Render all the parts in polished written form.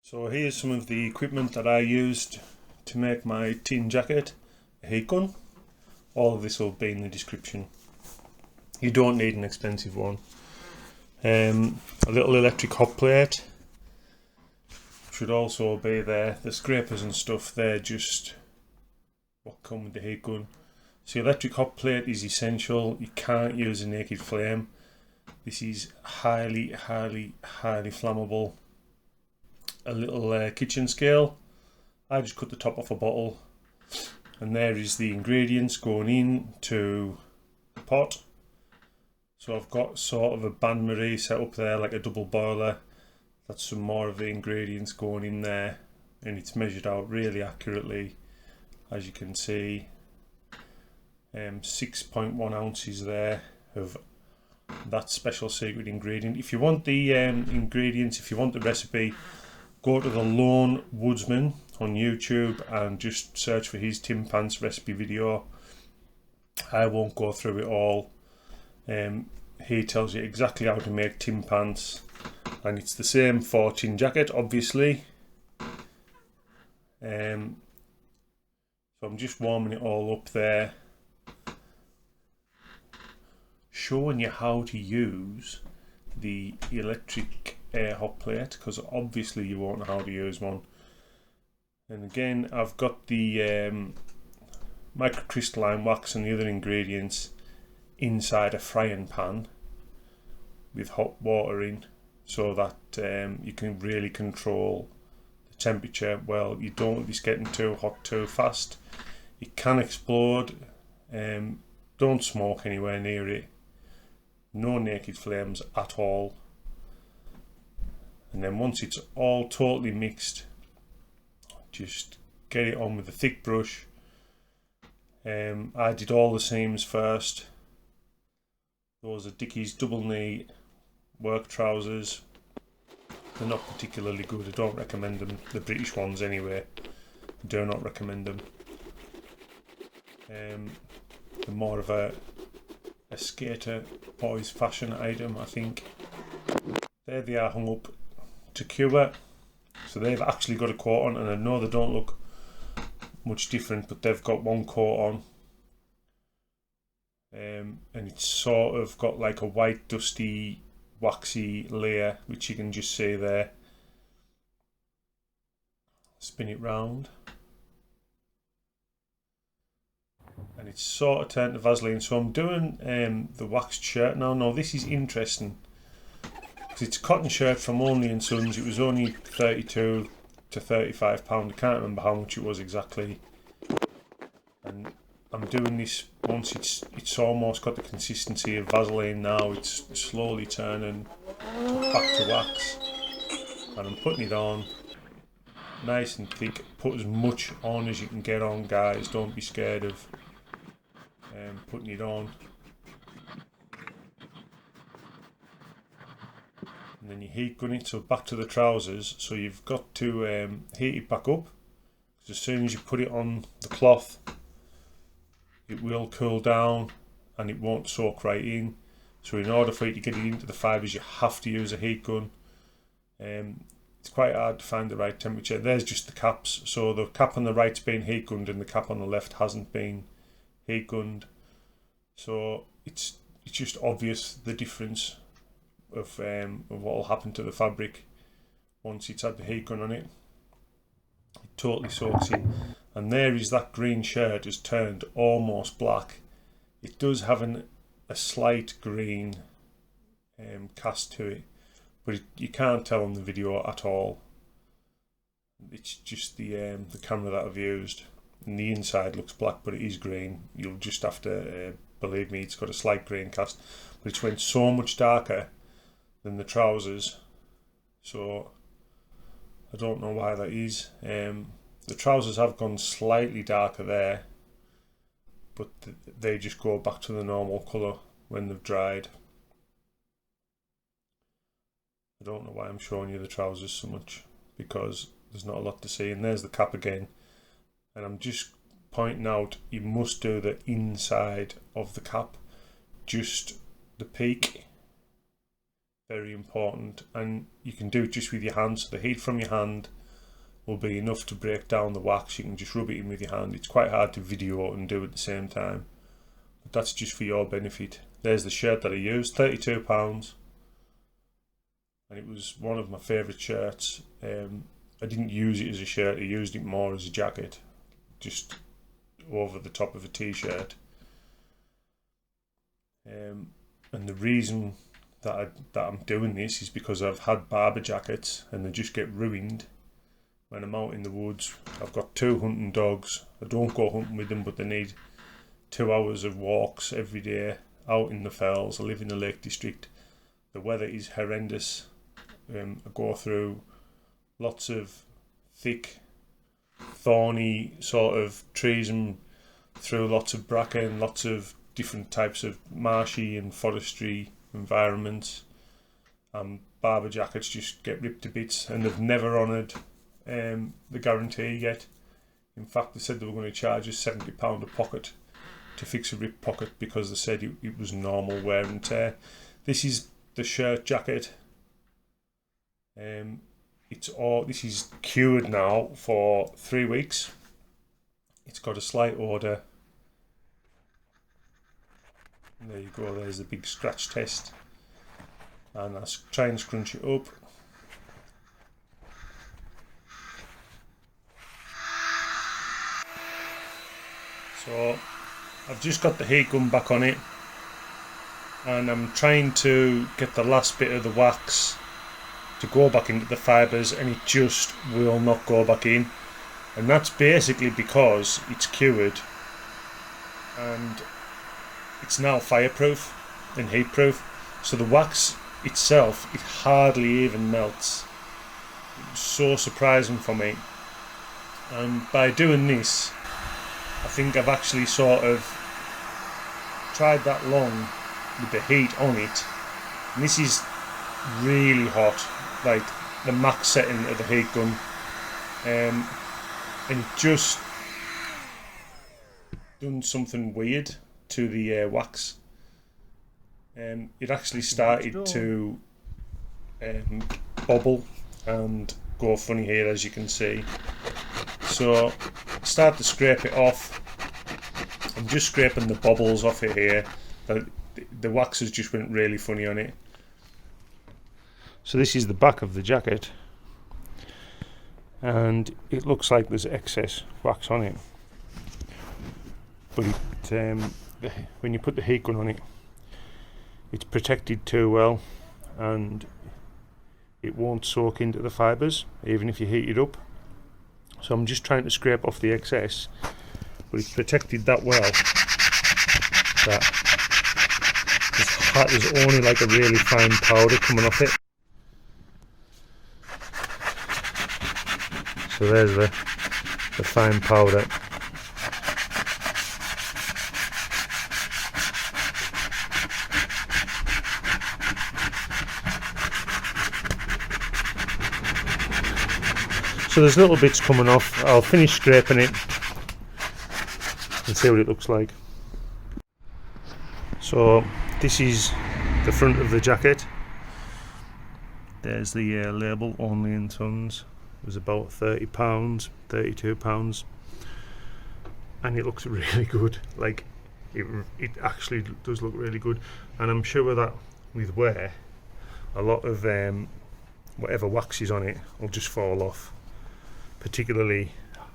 So here's some of the equipment that I used to make my tin jacket, a heat gun. All of this will be in the description. You don't need an expensive one. A little electric hot plate should also be there. The scrapers and stuff, they're just what come with the heat gun. So electric hot plate is essential. You can't use a naked flame. This is highly flammable. A little kitchen scale. I just cut the top off a bottle, and there is the ingredients going in to the pot. So I've got sort of a bain-marie set up there, like a double boiler. That's some more of the ingredients going in there, and it's measured out really accurately, as you can see. 6.1 ounces there of that special secret ingredient. If you want the ingredients, if you want the recipe, go to the Lone Woodsman on YouTube and just search for his tin pants recipe video. I won't go through it all. He tells you exactly how to make tin pants, and it's the same for tin jacket, obviously. So I'm just warming it all up there, showing you how to use the electric hot plate, because obviously you won't know how to use one. And again, I've got the microcrystalline wax and the other ingredients inside a frying pan with hot water in, so that you can really control the temperature. Well, you don't want this getting too hot too fast. It can explode. Don't smoke anywhere near it. No naked flames at all. And then once it's all totally mixed, just get it on with a thick brush. I did all the seams first. Those are Dickies double knee work trousers. They're not particularly good. I don't recommend them. The British ones anyway, I do not recommend them. They're more of a skater boys fashion item, I think. There they are, hung up to cure. So they've actually got a coat on, and I know they don't look much different, but they've got one coat on, and it's sort of got like a white dusty waxy layer, which you can just see there. Spin it round, and it's sort of turned to Vaseline. So I'm doing the waxed shirt now. Now this is interesting, because it's a cotton shirt from Only & Sons. It was only £32 to £35. I can't remember how much it was exactly. And I'm doing this once it's almost got the consistency of Vaseline now. It's slowly turning back to wax, and I'm putting it on nice and thick. Put as much on as you can get on, guys. Don't be scared of putting it on. And then you heat gun it. So back to the trousers. So you've got to heat it back up, because as soon as you put it on the cloth, it will cool down and it won't soak right in. So in order for you to get it into the fibres, you have to use a heat gun. It's quite hard to find the right temperature. There's just the caps. So the cap on the right's been heat gunned and the cap on the left hasn't been heat gunned. So it's just obvious the difference of what will happen to the fabric once it's had the heat gun on it. It totally soaks in. And there is that green shirt has turned almost black. It does have a slight green cast to it, but you can't tell on the video at all. It's just the camera that I've used, and the inside looks black, but it is green. You'll just have to believe me, it's got a slight green cast, but it's went so much darker than the trousers, so I don't know why that is. The trousers have gone slightly darker there, but they just go back to the normal colour when they've dried. I don't know why I'm showing you the trousers so much, because there's not a lot to see. And there's the cap again, and I'm just pointing out you must do the inside of the cap, just the peak. very important, and you can do it just with your hand, so the heat from your hand will be enough to break down the wax. You can just rub it in with your hand. It's quite hard to video and do at the same time, but that's just for your benefit. There's the shirt that I used, £32, and it was one of my favourite shirts. I didn't use it as a shirt, I used it more as a jacket, just over the top of a t-shirt. And the reason that I'm doing this is because I've had barber jackets and they just get ruined when I'm out in the woods. I've got 2 hunting dogs. I don't go hunting with them, but they need 2 hours of walks every day out in the fells. I live in the Lake District. The weather is horrendous. I go through lots of thick, thorny sort of trees and through lots of bracken, lots of different types of marshy and forestry environments. Barber jackets just get ripped to bits, and they've never honoured the guarantee yet. In fact, they said they were going to charge us £70 a pocket to fix a ripped pocket because they said it was normal wear and tear. This is the shirt jacket. This is cured now for 3 weeks. It's got a slight odour. There you go, there's the big scratch test. And I'll try and scrunch it up. So I've just got the heat gun back on it, and I'm trying to get the last bit of the wax to go back into the fibres, and it just will not go back in. And that's basically because it's cured and it's now fireproof and heat proof, so the wax itself, it hardly even melts. It was so surprising for me, and by doing this I think I've actually sort of tried that long with the heat on it, and this is really hot, like the max setting of the heat gun, and it just done something weird to the wax. It actually started to bubble and go funny here, as you can see. So start to scrape it off. I'm just scraping the bubbles off it here. The wax has just went really funny on it. So this is the back of the jacket, and it looks like there's excess wax on it, but when you put the heat gun on it, it's protected too well, and it won't soak into the fibres even if you heat it up. So I'm just trying to scrape off the excess, but it's protected that well that there's only like a really fine powder coming off it. So there's the fine powder. So there's little bits coming off. I'll finish scraping it and see what it looks like. So this is the front of the jacket. There's the label, only in tons. It was about £30, £32, and it looks really good. Like it actually does look really good, and I'm sure that with wear, a lot of whatever wax is on it will just fall off, particularly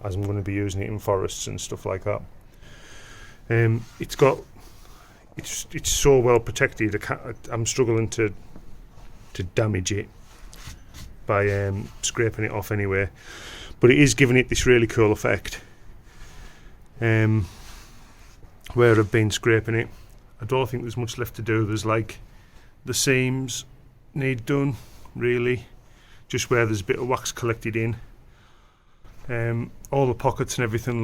as I'm going to be using it in forests and stuff like that. It's so well protected. I'm struggling to damage it by scraping it off anyway, but it is giving it this really cool effect. Where I've been scraping it, I don't think there's much left to do. There's like the seams need done, really, just where there's a bit of wax collected in. All the pockets and everything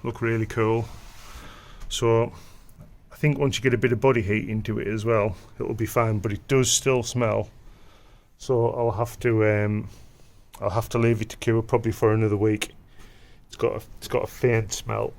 look really cool. So I think once you get a bit of body heat into it as well, it'll be fine, but it does still smell. So I'll have to leave it to cure probably for another week. It's got a faint smell.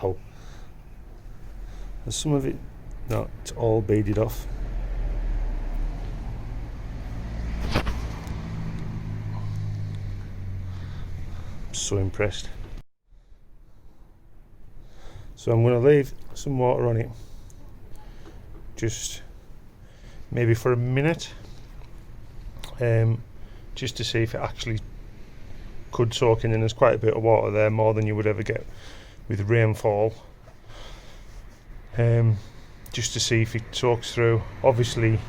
Oh, there's some of it, no, it's all beaded off. I'm so impressed. So I'm going to leave some water on it, just maybe for a minute, just to see if it actually could soak in. And there's quite a bit of water there, more than you would ever get with rainfall, just to see if it soaks through. Obviously,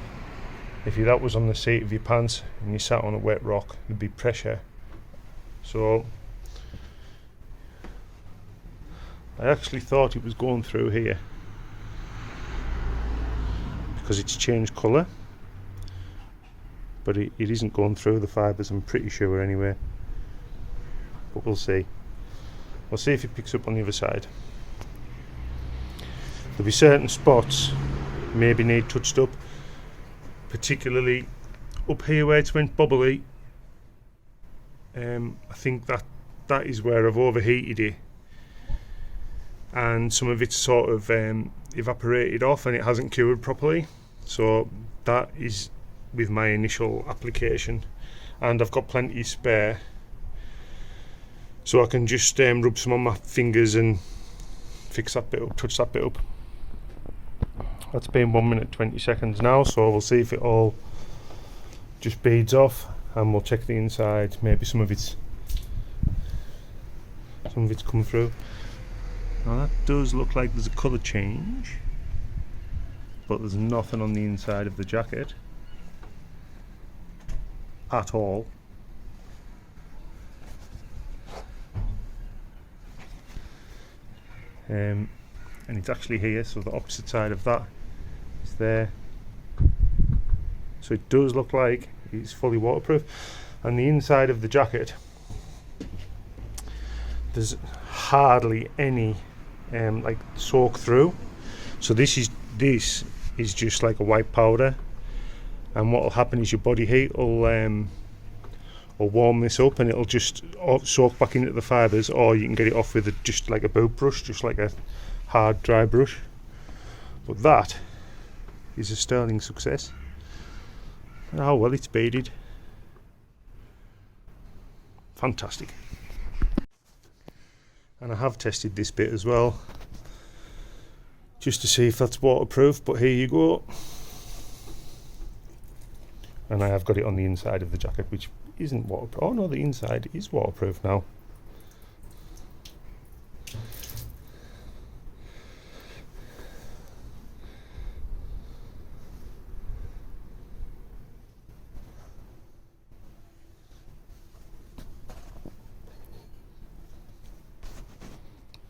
if that was on the seat of your pants and you sat on a wet rock, there'd be pressure. So I actually thought it was going through here because it's changed colour, but it isn't going through the fibres, I'm pretty sure anyway. But we'll see. We'll see if it picks up on the other side. There'll be certain spots maybe need touched up, particularly up here where it's went bubbly. I think that is where I've overheated it, and some of it's sort of evaporated off and it hasn't cured properly. So that is with my initial application, and I've got plenty spare, so I can just rub some on my fingers and fix that bit up, touch that bit up. That's been 1 minute 20 seconds now, so we'll see if it all just beads off, and we'll check the inside. Maybe some of it's come through. Now that does look like there's a colour change, but there's nothing on the inside of the jacket at all. And it's actually here, so the opposite side of that is there. So it does look like it's fully waterproof. And the inside of the jacket, there's hardly any like soak through. So this is just like a white powder, and what will happen is your body heat will warm this up, and it'll just soak back into the fibres, or you can get it off with just like a boot brush, just like a hard dry brush. But that is a sterling success. And how well it's beaded. Fantastic. And I have tested this bit as well, just to see if that's waterproof, but here you go. And I have got it on the inside of the jacket, which isn't waterproof. Oh no, the inside is waterproof now.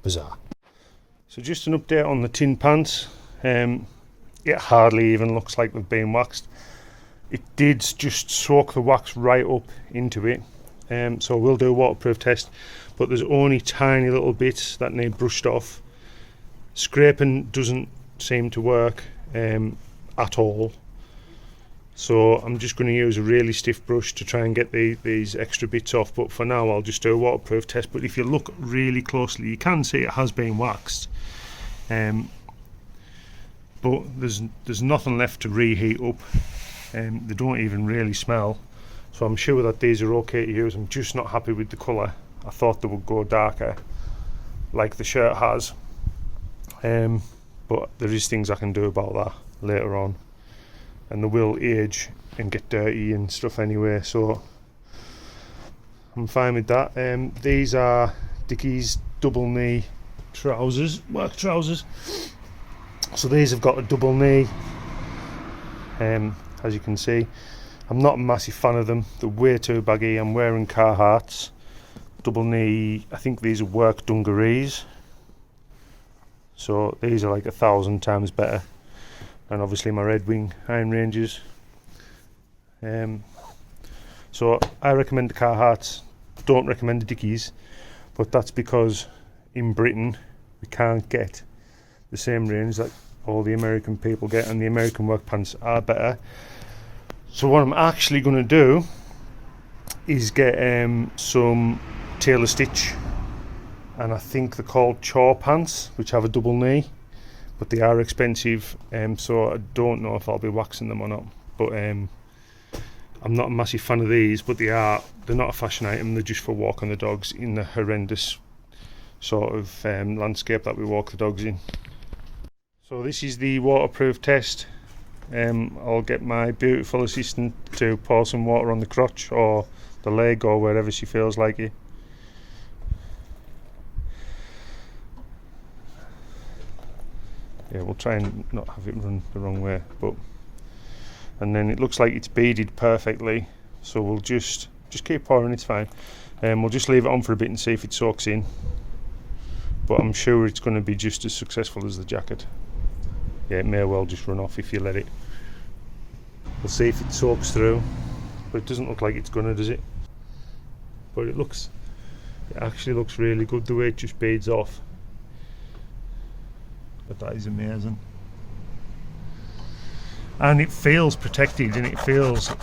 Bizarre. So just an update on the tin pants. It hardly even looks like they've been waxed. It did just soak the wax right up into it. So we'll do a waterproof test, but there's only tiny little bits that need brushed off. Scraping doesn't seem to work at all. So I'm just going to use a really stiff brush to try and get these extra bits off, but for now I'll just do a waterproof test. But if you look really closely, you can see it has been waxed, but there's nothing left to reheat up. They don't even really smell, so I'm sure that these are okay to use. I'm just not happy with the colour. I thought they would go darker like the shirt has, but there is things I can do about that later on. And they will age and get dirty and stuff anyway, so I'm fine with that. These are Dickies double knee trousers, work trousers. So these have got a double knee, as you can see. I'm not a massive fan of them, they're way too baggy. I'm wearing Carhartt's double knee, I think these are work dungarees. So these are like 1,000 times better. And obviously my Red Wing Iron Rangers. So I recommend the Carhartts, don't recommend the Dickies, but that's because in Britain we can't get the same range that all the American people get, and the American work pants are better. So what I'm actually going to do is get some tailor stitch and I think they're called chore pants, which have a double knee, but they are expensive, so I don't know if I'll be waxing them or not. But I'm not a massive fan of these, but they're not a fashion item, they're just for walking the dogs in the horrendous sort of landscape that we walk the dogs in. So this is the waterproof test. I'll get my beautiful assistant to pour some water on the crotch or the leg or wherever she feels like it. Yeah, we'll try and not have it run the wrong way, and then it looks like it's beaded perfectly, so we'll just keep pouring, it's fine. We'll just leave it on for a bit and see if it soaks in, but I'm sure it's going to be just as successful as the jacket. Yeah, it may well just run off if you let it. We'll see if it soaks through, but it doesn't look like it's gonna, does it? But it actually looks really good the way it just beads off. But that is amazing. And it feels protected, and it feels,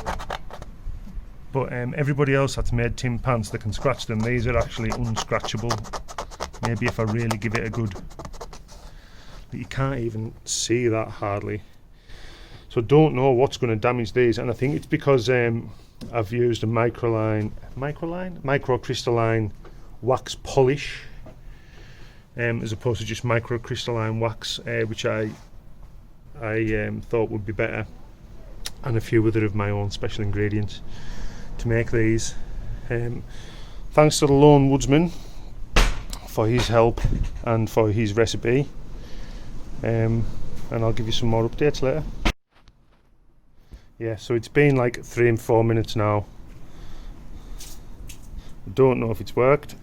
but everybody else that's made tin pants, they can scratch them. These are actually unscratchable. Maybe if I really give it a good, but you can't even see that hardly. So don't know what's going to damage these, and I think it's because I've used a microcrystalline wax polish, as opposed to just microcrystalline wax, which I thought would be better, and a few other of my own special ingredients to make these. Thanks to the Lone Woodsman for his help and for his recipe, and I'll give you some more updates later. Yeah, so it's been like 3 and 4 minutes now. I don't know if it's worked.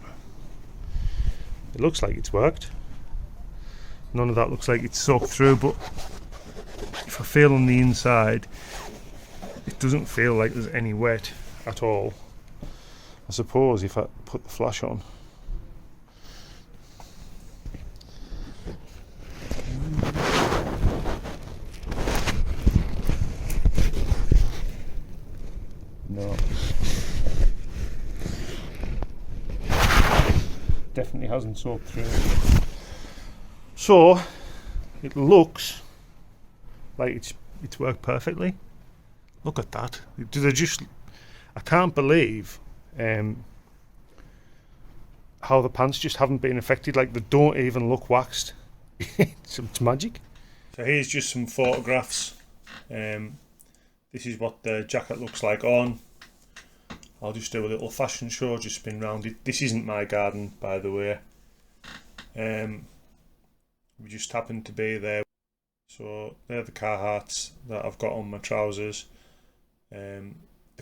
It looks like it's worked. None of that looks like it's soaked through, but if I feel on the inside, it doesn't feel like there's any wet at all. I suppose if I put the flash on. No. Definitely hasn't soaked through. So it looks like it's worked perfectly. Look at that. I can't believe how the pants just haven't been affected. Like, they don't even look waxed. It's magic. So here's just some photographs. This is what the jacket looks like on. I'll just do a little fashion show, just spin round it. This isn't my garden, by the way. We just happened to be there. So they're the Carhartts that I've got on my trousers. The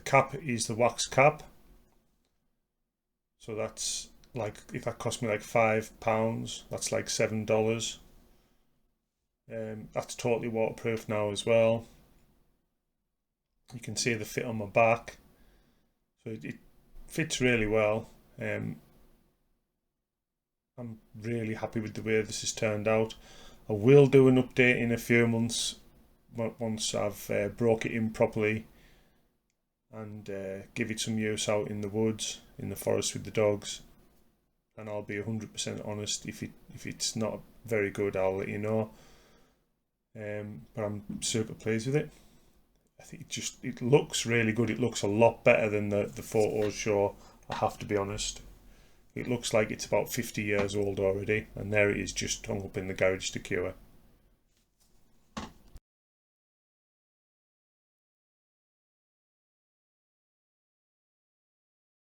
cap is the wax cap. So that's like, if that cost me like £5, that's like $7. That's totally waterproof now as well. You can see the fit on my back, so it fits really well. I'm really happy with the way this has turned out. I will do an update in a few months once I've broke it in properly and give it some use out in the woods, in the forest with the dogs, and I'll be 100% honest. If it's not very good, I'll let you know. But I'm super pleased with it. I think it looks really good. It looks a lot better than the photos show, I have to be honest. It looks like it's about 50 years old already, and there it is, just hung up in the garage to cure.